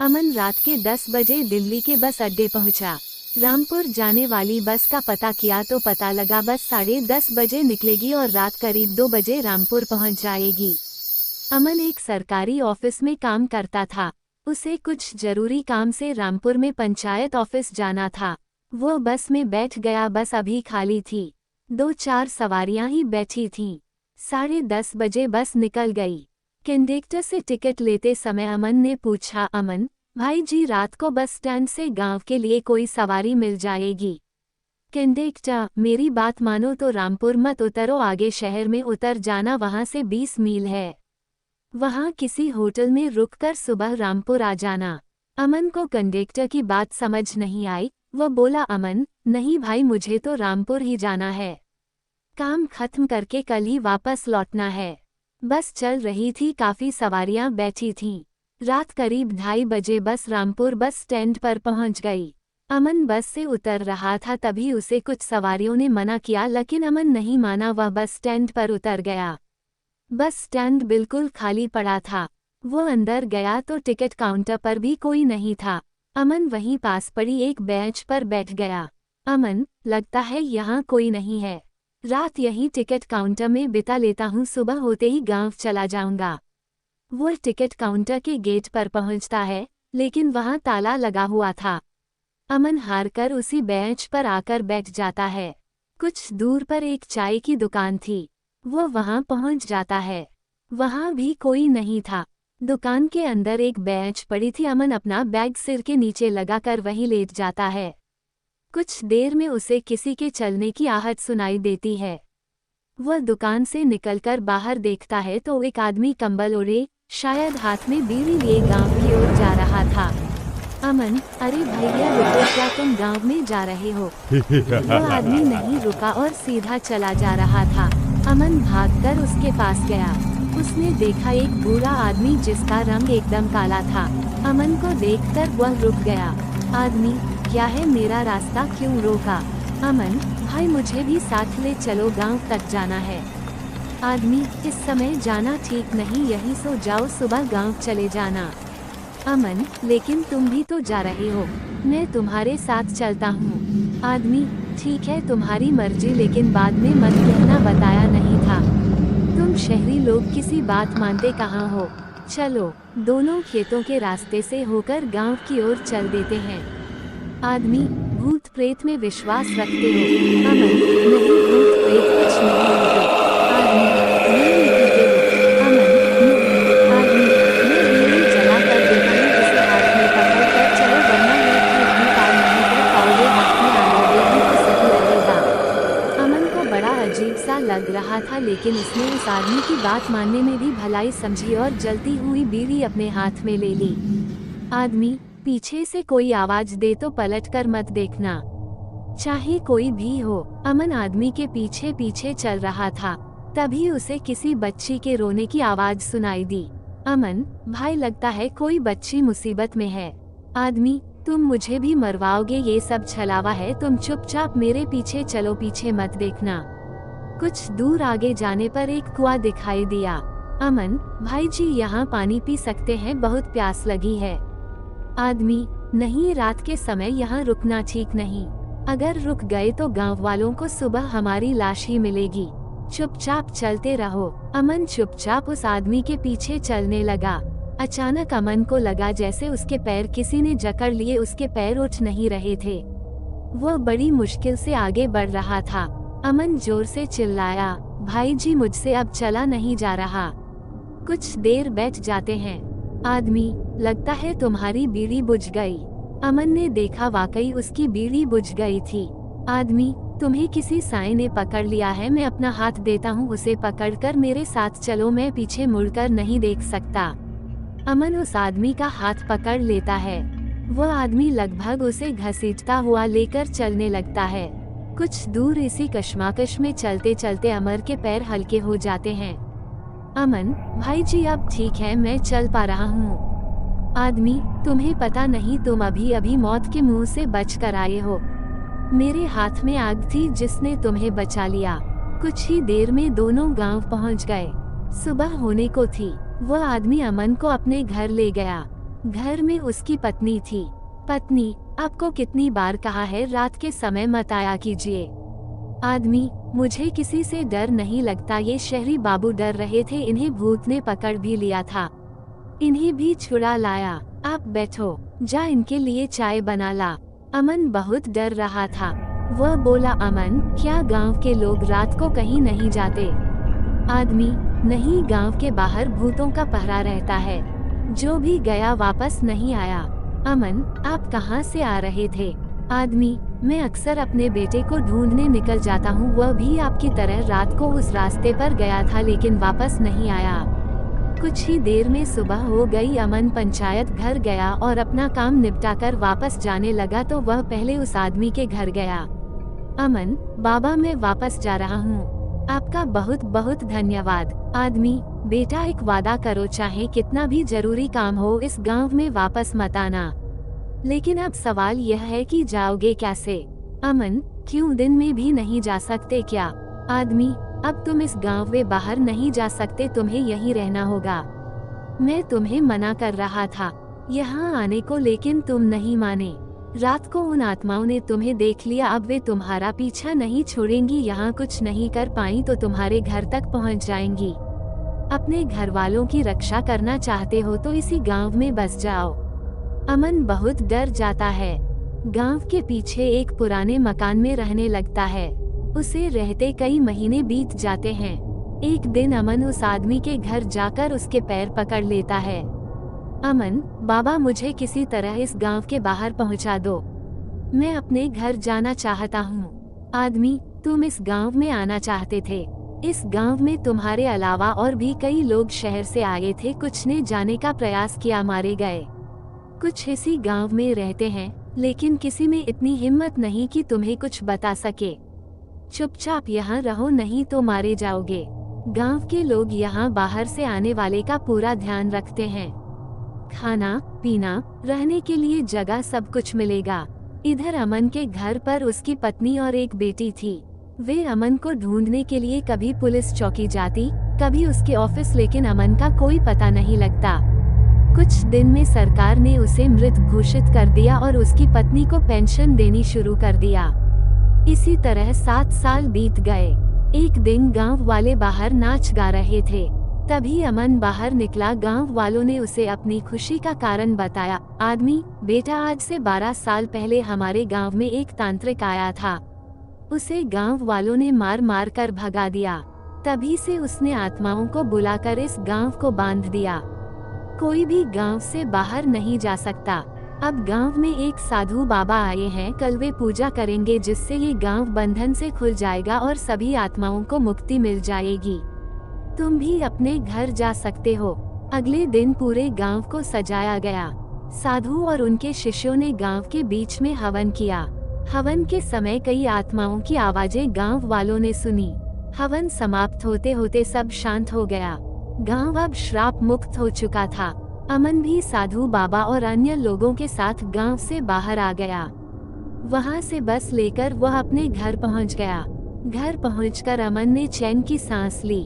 अमन रात के 10 बजे दिल्ली के बस अड्डे पहुंचा। रामपुर जाने वाली बस का पता किया तो पता लगा बस 10:30 बजे निकलेगी और रात करीब 2 बजे रामपुर पहुंच जाएगी। अमन एक सरकारी ऑफिस में काम करता था। उसे कुछ जरूरी काम से रामपुर में पंचायत ऑफिस जाना था। वो बस में बैठ गया। बस अभी खाली थी, 2-4 सवारियां ही बैठी थीं। 10:30 बजे बस निकल गई। कंडक्टर से टिकट लेते समय अमन ने पूछा, अमन भाई जी, रात को बस स्टैंड से गांव के लिए कोई सवारी मिल जाएगी? कंडक्टर, मेरी बात मानो तो रामपुर मत उतरो, आगे शहर में उतर जाना, वहां से 20 मील है। वहां किसी होटल में रुककर सुबह रामपुर आ जाना। अमन को कंडक्टर की बात समझ नहीं आई। वो बोला, अमन नहीं भाई, मुझे तो रामपुर ही जाना है। काम खत्म करके कल ही वापस लौटना है। बस चल रही थी, काफी सवारियां बैठी थीं। रात करीब 2:30 बजे बस रामपुर बस स्टैंड पर पहुंच गई। अमन बस से उतर रहा था, तभी उसे कुछ सवारियों ने मना किया, लेकिन अमन नहीं माना। वह बस स्टैंड पर उतर गया। बस स्टैंड बिल्कुल खाली पड़ा था। वो अंदर गया तो टिकट काउंटर पर भी कोई नहीं था। अमन वहीं पास पड़ी एक बेंच पर बैठ गया। अमन, लगता है यहाँ कोई नहीं है। रात यहीं टिकट काउंटर में बिता लेता हूँ, सुबह होते ही गांव चला जाऊंगा। वो टिकट काउंटर के गेट पर पहुंचता है, लेकिन वहां ताला लगा हुआ था। अमन हारकर उसी बेंच पर आकर बैठ जाता है। कुछ दूर पर एक चाय की दुकान थी। वो वहां पहुंच जाता है। वहां भी कोई नहीं था। दुकान के अंदर एक बेंच पड़ी थी। अमन अपना बैग सिर के नीचे लगाकर वहीं लेट जाता है। कुछ देर में उसे किसी के चलने की आहट सुनाई देती है। वह दुकान से निकलकर बाहर देखता है तो एक आदमी कंबल ओढ़े, शायद हाथ में बीड़ी लिए गांव की ओर जा रहा था। अमन, अरे भैया रुको, क्या तुम गांव में जा रहे हो? वह आदमी नहीं रुका और सीधा चला जा रहा था। अमन भागकर उसके पास गया। उसने देखा एक बूढ़ा आदमी जिसका रंग एकदम काला था। अमन को देखकर वह रुक गया। आदमी, क्या है, मेरा रास्ता क्यों रोका? अमन, भाई मुझे भी साथ ले चलो, गांव तक जाना है। आदमी, इस समय जाना ठीक नहीं, यहीं सो जाओ, सुबह गांव चले जाना। अमन, लेकिन तुम भी तो जा रहे हो, मैं तुम्हारे साथ चलता हूँ। आदमी, ठीक है तुम्हारी मर्जी, लेकिन बाद में मत कहना बताया नहीं था। तुम शहरी लोग किसी बात मानते कहाँ हो। चलो, दोनों खेतों के रास्ते से होकर गांव की ओर चल देते हैं। आदमी, भूत प्रेत में विश्वास रखते हो? अमन, नहीं, भूत प्रेत कुछ नहीं होते। आदमी, नहीं पीते हो? अमन, नहीं। आदमी, मैं बीड़ी जला कर देता हूँ, इसे हाथ में पकड़ कर चलो, वरना मैं अपनी पार नहीं कर पाओगे, हाथ में आग लगेगी तो सही रहेगा। अमन को बड़ा अजीब सा लग रहा था, लेकिन उसने उस आदमी की बात मानने में भी भलाई समझी और जलती हुई बीड़ी अपने हाथ में ले ली। आदमी, पीछे से कोई आवाज दे तो पलटकर मत देखना, चाहे कोई भी हो। अमन आदमी के पीछे पीछे चल रहा था। तभी उसे किसी बच्ची के रोने की आवाज सुनाई दी। अमन, भाई लगता है कोई बच्ची मुसीबत में है। आदमी, तुम मुझे भी मरवाओगे, ये सब छलावा है, तुम चुपचाप मेरे पीछे चलो, पीछे मत देखना। कुछ दूर आगे जाने पर एक कुआं दिखाई दिया। अमन, भाई जी यहाँ पानी पी सकते हैं, बहुत प्यास लगी है। आदमी, नहीं, रात के समय यहाँ रुकना ठीक नहीं। अगर रुक गए तो गांव वालों को सुबह हमारी लाश ही मिलेगी। चुपचाप चलते रहो। अमन चुपचाप उस आदमी के पीछे चलने लगा। अचानक अमन को लगा जैसे उसके पैर किसी ने जकड़ लिए, उसके पैर उठ नहीं रहे थे। वह बड़ी मुश्किल से आगे बढ़ रहा था। अमन जोर से चिल्लाया, भाई जी मुझसे अब चला नहीं जा रहा। कुछ देर बैठ जाते हैं। आदमी, लगता है तुम्हारी बीड़ी बुझ गई। अमन ने देखा वाकई उसकी बीड़ी बुझ गई थी। आदमी, तुम्हें किसी साए ने पकड़ लिया है, मैं अपना हाथ देता हूँ, उसे पकड़कर मेरे साथ चलो, मैं पीछे मुड़कर नहीं देख सकता। अमन उस आदमी का हाथ पकड़ लेता है। वह आदमी लगभग उसे घसीटता हुआ लेकर चलने लगता है। कुछ दूर इसी कश्मकश में चलते चलते अमर के पैर हल्के हो जाते हैं। अमन, भाई जी अब ठीक है, मैं चल पा रहा हूँ। आदमी, तुम्हें पता नहीं, तुम अभी अभी मौत के मुंह से बच कर आए हो। मेरे हाथ में आग थी जिसने तुम्हें बचा लिया। कुछ ही देर में दोनों गांव पहुंच गए। सुबह होने को थी। वह आदमी अमन को अपने घर ले गया। घर में उसकी पत्नी थी। पत्नी, आपको कितनी बार कहा है रात के समय मत आया कीजिए। आदमी, मुझे किसी से डर नहीं लगता, ये शहरी बाबू डर रहे थे, इन्हें भूत ने पकड़ भी लिया था, इन्हें भी छुड़ा लाया। आप बैठो, जा इनके लिए चाय बना ला। अमन बहुत डर रहा था। वह बोला, अमन, क्या गांव के लोग रात को कहीं नहीं जाते? आदमी, नहीं, गांव के बाहर भूतों का पहरा रहता है, जो भी गया वापस नहीं आया। अमन, आप कहां से आ रहे थे? आदमी, मैं अक्सर अपने बेटे को ढूंढने निकल जाता हूं, वह भी आपकी तरह रात को उस रास्ते पर गया था लेकिन वापस नहीं आया। कुछ ही देर में सुबह हो गई। अमन पंचायत घर गया और अपना काम निपटाकर वापस जाने लगा तो वह पहले उस आदमी के घर गया। अमन, बाबा, मैं वापस जा रहा हूँ, आपका बहुत बहुत धन्यवाद। आदमी, बेटा, एक वादा करो, चाहे कितना भी जरूरी काम हो इस गांव में वापस मत आना। लेकिन अब सवाल यह है कि जाओगे कैसे? अमन, क्यों, दिन में भी नहीं जा सकते क्या? आदमी, अब तुम इस गांव में बाहर नहीं जा सकते, तुम्हें यहीं रहना होगा। मैं तुम्हें मना कर रहा था यहाँ आने को, लेकिन तुम नहीं माने। रात को उन आत्माओं ने तुम्हें देख लिया, अब वे तुम्हारा पीछा नहीं छोड़ेंगी। यहाँ कुछ नहीं कर पाई तो तुम्हारे घर तक पहुँच जाएंगी। अपने घर वालों की रक्षा करना चाहते हो तो इसी गांव में बस जाओ। अमन बहुत डर जाता है। गांव के पीछे एक पुराने मकान में रहने लगता है। उसे रहते कई महीने बीत जाते हैं। एक दिन अमन उस आदमी के घर जाकर उसके पैर पकड़ लेता है। अमन, बाबा, मुझे किसी तरह इस गांव के बाहर पहुंचा दो, मैं अपने घर जाना चाहता हूँ। आदमी, तुम इस गांव में आना चाहते थे? इस गांव में तुम्हारे अलावा और भी कई लोग शहर से आए थे, कुछ ने जाने का प्रयास किया, मारे गए। कुछ इसी गांव में रहते हैं, लेकिन किसी में इतनी हिम्मत नहीं कि तुम्हें कुछ बता सके। चुपचाप यहाँ रहो, नहीं तो मारे जाओगे। गांव के लोग यहाँ बाहर से आने वाले का पूरा ध्यान रखते हैं। खाना पीना, रहने के लिए जगह, सब कुछ मिलेगा। इधर अमन के घर पर उसकी पत्नी और एक बेटी थी। वे अमन को ढूंढने के लिए कभी पुलिस चौकी जाती, कभी उसके ऑफिस, लेकिन अमन का कोई पता नहीं लगता। कुछ दिन में सरकार ने उसे मृत घोषित कर दिया और उसकी पत्नी को पेंशन देनी शुरू कर दिया। इसी तरह 7 साल बीत गए। एक दिन गांव वाले बाहर नाच गा रहे थे, तभी अमन बाहर निकला। गांव वालों ने उसे अपनी खुशी का कारण बताया। आदमी, बेटा, आज से 12 साल पहले हमारे गांव में एक तांत्रिक आया था, उसे गांव वालों ने मार मार कर भगा दिया। तभी से उसने आत्माओं को बुलाकर इस गांव को बांध दिया। कोई भी गांव से बाहर नहीं जा सकता। अब गांव में एक साधु बाबा आए हैं, कल वे पूजा करेंगे जिससे ये गांव बंधन से खुल जाएगा और सभी आत्माओं को मुक्ति मिल जाएगी। तुम भी अपने घर जा सकते हो। अगले दिन पूरे गांव को सजाया गया। साधु और उनके शिष्यों ने गांव के बीच में हवन किया। हवन के समय कई आत्माओं की आवाजें गांव वालों ने सुनी। हवन समाप्त होते होते सब शांत हो गया। गांव अब श्राप मुक्त हो चुका था। अमन भी साधु बाबा और अन्य लोगों के साथ गांव से बाहर आ गया। वहां से बस लेकर वह अपने घर पहुंच गया। घर पहुंचकर अमन ने चैन की सांस ली।